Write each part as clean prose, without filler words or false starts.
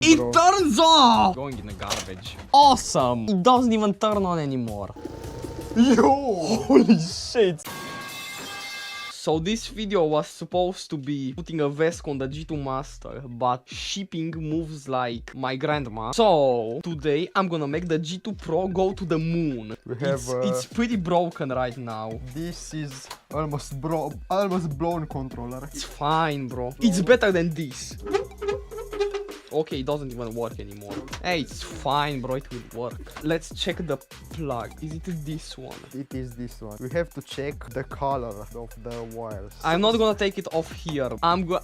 It bro. turns off! Going in the garbage. Awesome! It doesn't even turn on anymore. Yo! Holy shit! So this video was supposed to be putting a Vesk on the G2 Master, but shipping moves like my grandma. So today I'm gonna make the G2 Pro go to the moon. It's pretty broken right now. This is almost blown controller. It's fine, bro. It's better than this. Okay, it doesn't even work anymore. Hey, it's fine, bro. It will work. Let's check the plug. Is it this one? It is this one. We have to check the color of the wires. I'm not gonna take it off here.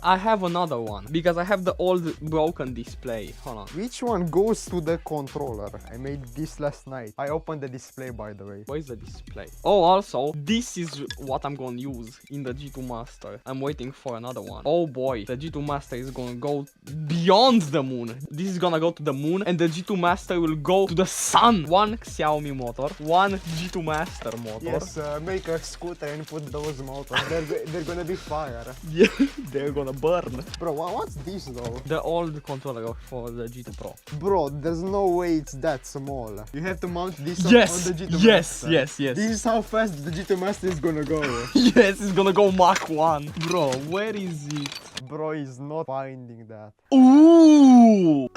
I have another one because I have the old broken display. Hold on. Which one goes to the controller? I made this last night. I opened the display, by the way. Where is the display? Oh, also, this is what I'm gonna use in the G2 Master. I'm waiting for another one. Oh boy, the G2 Master is gonna go beyond the moon. This is gonna go to the moon and the G2 Master will go to the sun. One Xiaomi motor, one G2 Master motor. Yes, make a scooter and put those motors. They're gonna be fire. Yeah, they're gonna burn. Bro, what's this though? The old controller for the G2 Pro. Bro, there's no way it's that small. You have to mount this on the G2 Master. Yes. This is how fast the G2 Master is gonna go. Yes, it's gonna go Mach 1. Bro, where is it? Bro is not finding that. Ooh!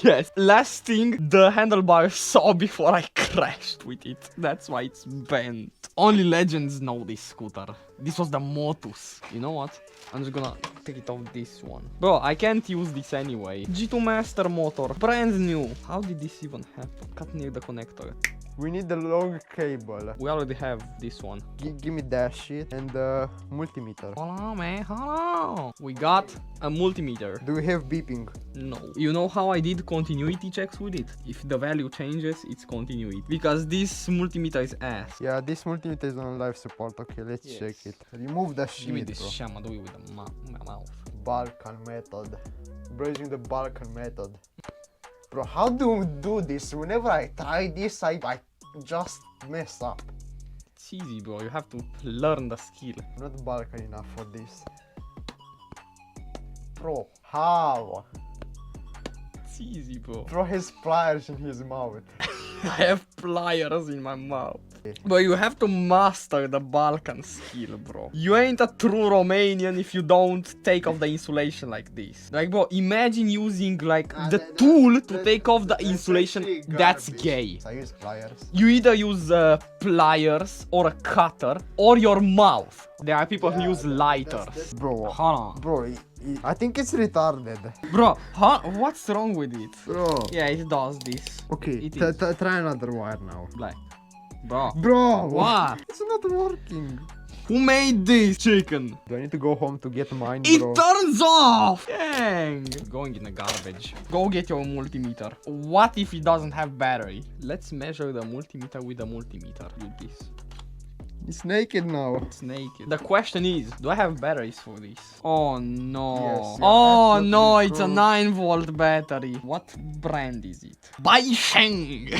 Yes, last thing the handlebar saw before I crashed with it. That's why it's bent. Only legends know this scooter. This was the Motus. You know what? I'm just gonna take it off this one. Bro, I can't use this anyway. G2 Master motor, brand new. How did this even happen? Cut near the connector. We need the long cable. We already have this one. Give me that shit and the multimeter. Hold on, man, hold on. We got a multimeter. Do we have beeping? No. You know how I did continuity checks with it? If the value changes, it's continuity. Because this multimeter is ass. Yeah, this multimeter is on life support. Okay, let's check it. Remove the shit, Give me this bro. shit, I'm gonna do it with my mouth. Balkan method. Bro, using the Balkan method. Bro, how do we do this? Whenever I try this, I just mess up. It's easy, bro. You have to learn the skill. I'm not Balkan enough for this. Bro, how? It's easy, bro. Bro has pliers in his mouth. I have pliers in my mouth. But you have to master the Balkan skill, bro. You ain't a true Romanian if you don't take off the insulation like this. Like, bro, imagine using, like, the tool to take off the insulation. That's gay. I use pliers. You either use pliers or a cutter or your mouth. There are people who use lighters. Bro, Hold on. bro, I think it's retarded. Bro, what's wrong with it? Bro. Yeah, it does this. Okay, It is. try another wire now. Like, bro. Bro, What? It's not working. Who made this chicken? Do I need to go home to get mine, It bro? turns off! Dang! Going in the garbage. Go get your multimeter. What if it doesn't have battery? Let's measure the multimeter with the multimeter. Do this. It's naked now. It's naked. The question is, do I have batteries for this? Oh no. Yes, oh absolutely no, it's a true. 9-volt battery. What brand is it? Baisheng!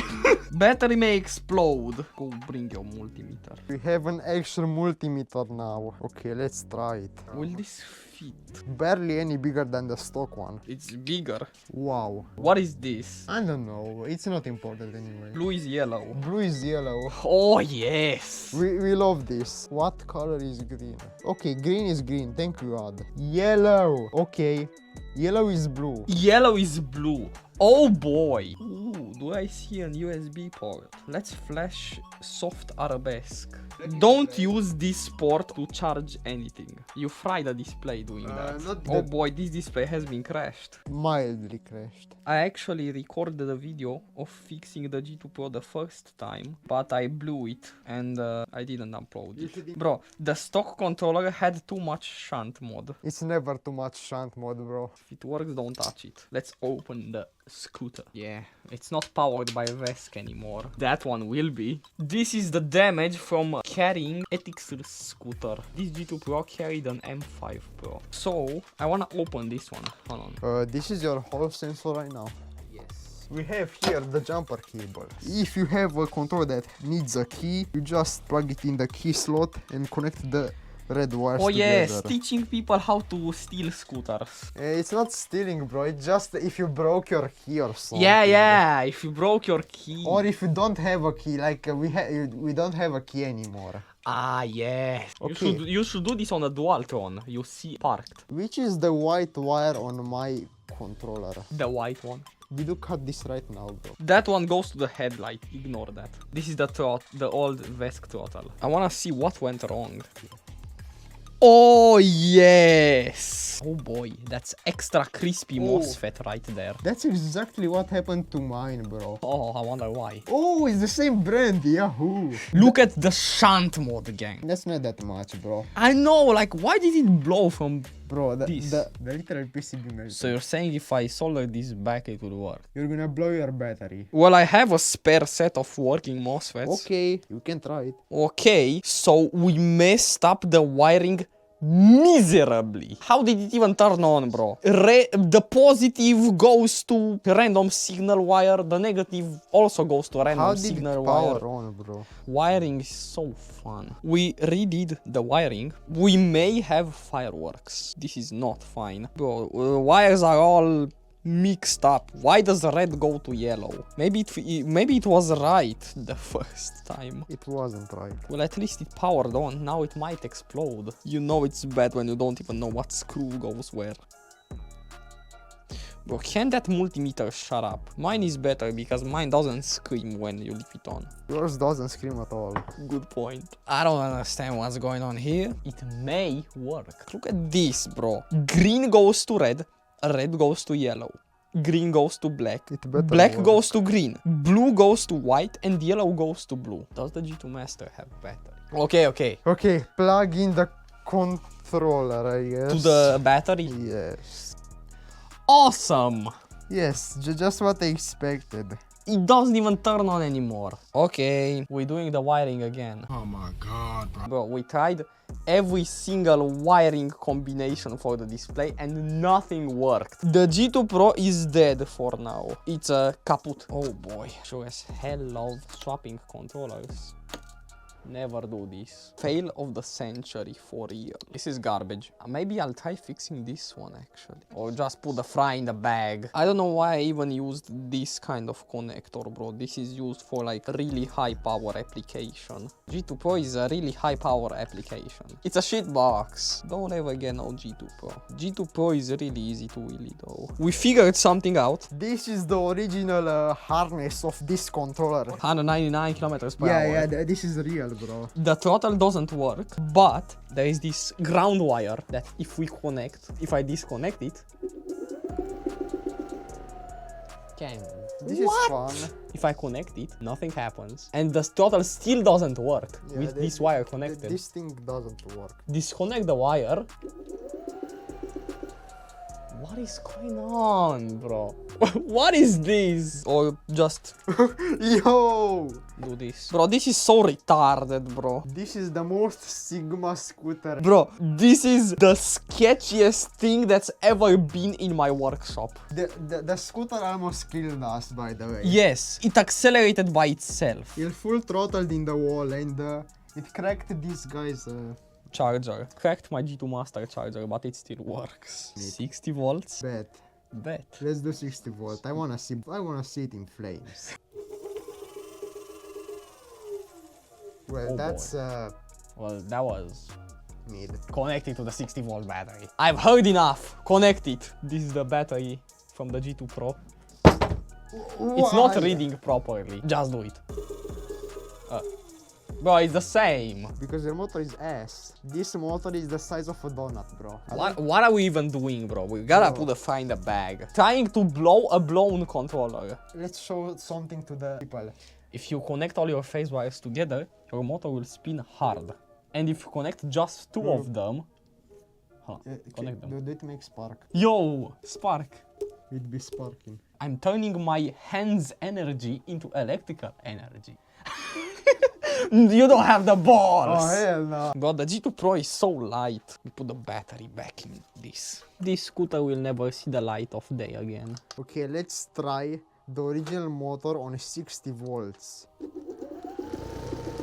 Battery may explode. Go bring your multimeter. We have an extra multimeter now. Okay, let's try it. Will this fit? Barely any bigger than the stock one. It's bigger. Wow. What is this? I don't know. It's not important anyway. Blue is yellow. Blue is yellow. Oh yes. We love this. What color is green? Okay, green is green. Thank you, God. Yellow. Okay. Yellow is blue. Yellow is blue. Oh boy. Ooh, do I see an USB port? Let's flash soft arabesque. Don't use this port to charge anything. You fry the display doing that. Oh boy, this display has been crashed. Mildly crashed. I actually recorded a video of fixing the G2 Pro the first time, but I blew it and I didn't upload it. Bro, the stock controller had too much shunt mode. It's never too much shunt mode, bro. If it works, don't touch it. Let's open the scooter. Yeah, it's not powered by Vesk anymore. That one will be. This is the damage from carrying Etix's scooter. This G2 Pro carried an M5 Pro. So, I wanna open this one. Hold on. This is your Hall sensor right now. Yes. We have here the jumper cable. If you have a controller that needs a key, you just plug it in the key slot and connect the red wires Oh yes, together. teaching people how to steal scooters. It's not stealing, bro. It's just if you broke your key or something. Yeah, if you broke your key. Or if you don't have a key, like we don't have a key anymore. Ah, yes. Okay. You should do this on a Dualtron. You see parked. Which is the white wire on my controller? The white one. Did you cut this right now, bro? That one goes to the headlight. Ignore that. This is the old Vesk throttle. I wanna see what went wrong. Oh, yes. Oh boy, that's extra crispy MOSFET right there. That's exactly what happened to mine, bro. Oh, I wonder why. Oh, it's the same brand, yahoo! Look at the shunt mode, gang. That's not that much, bro. I know, like, why did it blow from Bro, the this? literal PCB melted. So you're saying if I solder this back, it will work? You're gonna blow your battery. Well, I have a spare set of working MOSFETs. Okay, you can try it. Okay, so we messed up the wiring miserably. How did it even turn on, bro? The positive goes to random signal wire, the negative also goes to random signal wire. How did it power on, bro? Wiring is so fun. We redid the wiring. We may have fireworks. This is not fine. Bro, wires are all mixed up. Why does red go to yellow? Maybe it was right the first time. It wasn't right. Well, at least it powered on. Now it might explode. You know it's bad when you don't even know what screw goes where. Bro, can that multimeter shut up? Mine is better because mine doesn't scream when you leave it on. Yours doesn't scream at all. Good point. I don't understand what's going on here. It may work. Look at this, bro. Green goes to red. Red goes to yellow. Green goes to black. Black goes to green. Blue goes to white. And yellow goes to blue. Does the G2 Master have battery? Okay. Okay, plug in the controller, I guess. To the battery? Yes. Awesome! Yes, just what I expected. It doesn't even turn on anymore. Okay, we're doing the wiring again. Oh my god, bro. Bro, we tried every single wiring combination for the display and nothing worked. The G2 Pro is dead for now. It's kaput. Oh boy, sure as hell love swapping controllers. Never do this. Fail of the century for real. This is garbage. Maybe I'll try fixing this one actually. Or just put the fry in the bag. I don't know why I even used this kind of connector, bro. This is used for like really high power application. G2 Pro is a really high power application. It's a shit box. Don't ever get no G2 Pro. G2 Pro is really easy to wheelie though. We figured something out. This is the original harness of this controller. 199 kilometers per hour. Yeah, this is real, bro. The throttle doesn't work, but there is this ground wire that if I disconnect it, This is fun. If I connect it, nothing happens. And the throttle still doesn't work with this wire connected. This thing doesn't work. Disconnect the wire. What is going on, bro? What is this? Or just Yo! do this. Bro, this is so retarded, bro. This is the most Sigma scooter. Bro, this is the sketchiest thing that's ever been in my workshop. The scooter almost killed us, by the way. Yes, it accelerated by itself. It full throttled in the wall and it cracked this guy's... Charger. Cracked my G2 Master charger, but it still works. 60 volts? Bet. Let's do 60 volt. I wanna see it in flames. Well, Oh that's Well, that was mid. connected to the 60 volt battery. I've heard enough. Connect it. This is the battery from the G2 Pro. It's not reading properly. Just do it. Bro, it's the same. Because your motor is ass. This motor is the size of a donut, bro. What are we even doing, bro? We gotta put a fire in the bag. Trying to blow a blown controller. Let's show something to the people. If you connect all your phase wires together, your motor will spin hard. And if you connect just two of them... connect them. Do it make spark? Yo! Spark! It'd be sparking. I'm turning my hands' energy into electrical energy. You don't have the balls! Oh, hell no. But the G2 Pro is so light. We put the battery back in this. This scooter will never see the light of day again. Okay, let's try the original motor on 60 volts.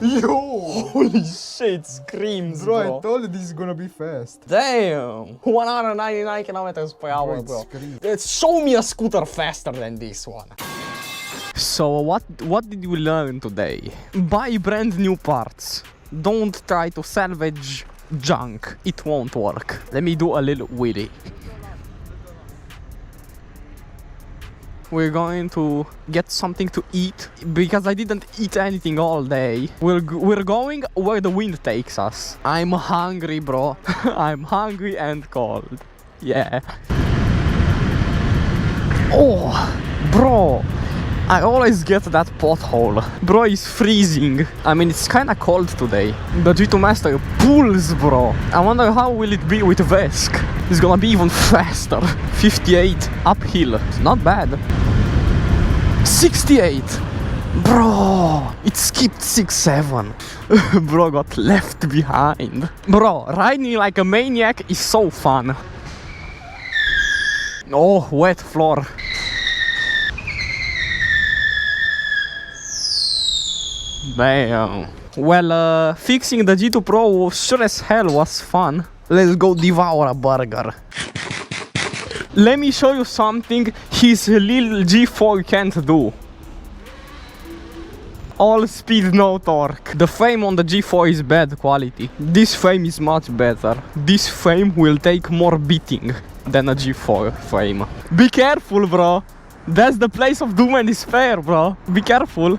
Yo! Holy shit, screams, Bro, I bro. told you this is gonna be fast. Damn! 199 kilometers per hour, Bro, bro. it's crazy. Show me a scooter faster than this one. So what did you learn today? Buy brand new parts. Don't try to salvage junk. It won't work. Let me do a little wheelie. We're going to get something to eat because I didn't eat anything all day. We're going where the wind takes us. I'm hungry, bro. I'm hungry and cold. Yeah. Oh, bro. I always get that pothole. Bro, it's freezing. I mean, it's kinda cold today. The G2 Master pulls, bro. I wonder how will it be with Vesk. It's gonna be even faster. 58 uphill. It's not bad. 68. Bro, it skipped 6-7. Bro got left behind. Bro, riding like a maniac is so fun. Oh, wet floor. Damn. Well, fixing the G2 Pro sure as hell was fun. Let's go devour a burger. Let me show you something his little G4 can't do. All speed, no torque. The frame on the G4 is bad quality. This frame is much better. This frame will take more beating than a G4 frame. Be careful, bro. That's the place of doom and despair, bro. Be careful.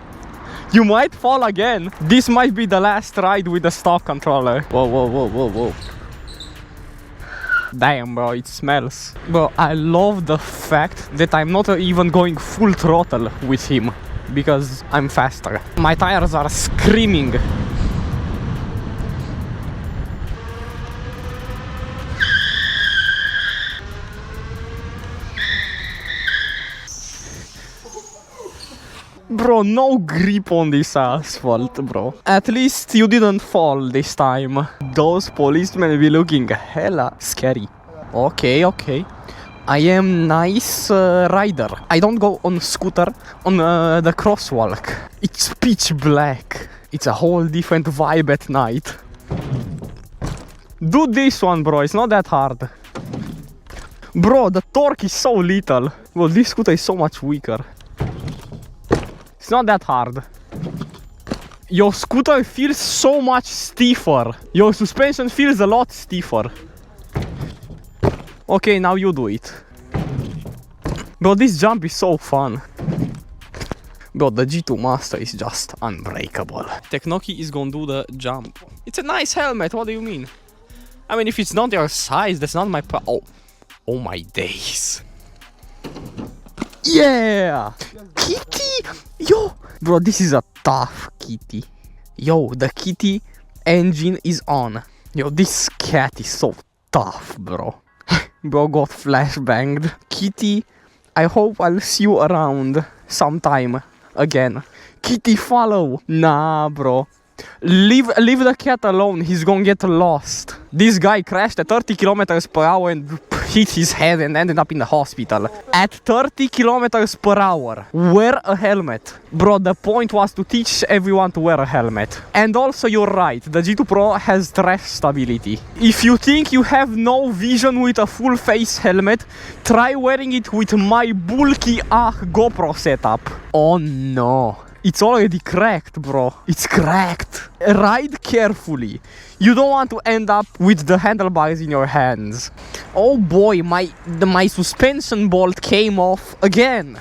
You might fall again. This might be the last ride with the stock controller. Whoa, whoa, whoa, whoa, whoa. Damn, bro, it smells. Bro, I love the fact that I'm not even going full throttle with him because I'm faster. My tires are screaming. Bro, no grip on this asphalt, bro. At least you didn't fall this time. Those policemen be looking hella scary. Okay, okay. I am nice rider. I don't go on scooter on the crosswalk. It's pitch black. It's a whole different vibe at night. Do this one, bro. It's not that hard. Bro, the torque is so little. Well, this scooter is so much weaker. It's not that hard. Your scooter feels so much stiffer. Your suspension feels a lot stiffer. Okay, now you do it. Bro, this jump is so fun. Bro, the G2 Master is just unbreakable. Teknoki is gonna do the jump. It's a nice helmet, what do you mean? I mean, if it's not your size, that's not my oh my days. Yeah! Kitty! Yo! Bro, this is a tough kitty. Yo, the kitty engine is on. Yo, this cat is so tough, bro. Bro got flashbanged. Kitty, I hope I'll see you around sometime again. Kitty, follow. Nah, bro. Leave the cat alone, he's gonna get lost. This guy crashed at 30 kilometers per hour and hit his head and ended up in the hospital. At 30 kilometers per hour, wear a helmet. Bro, the point was to teach everyone to wear a helmet. And also, you're right, the G2 Pro has trash stability. If you think you have no vision with a full face helmet, try wearing it with my bulky Gopro setup. Oh no. It's already cracked, bro. It's cracked. Ride carefully. You don't want to end up with the handlebars in your hands. Oh boy, my suspension bolt came off again.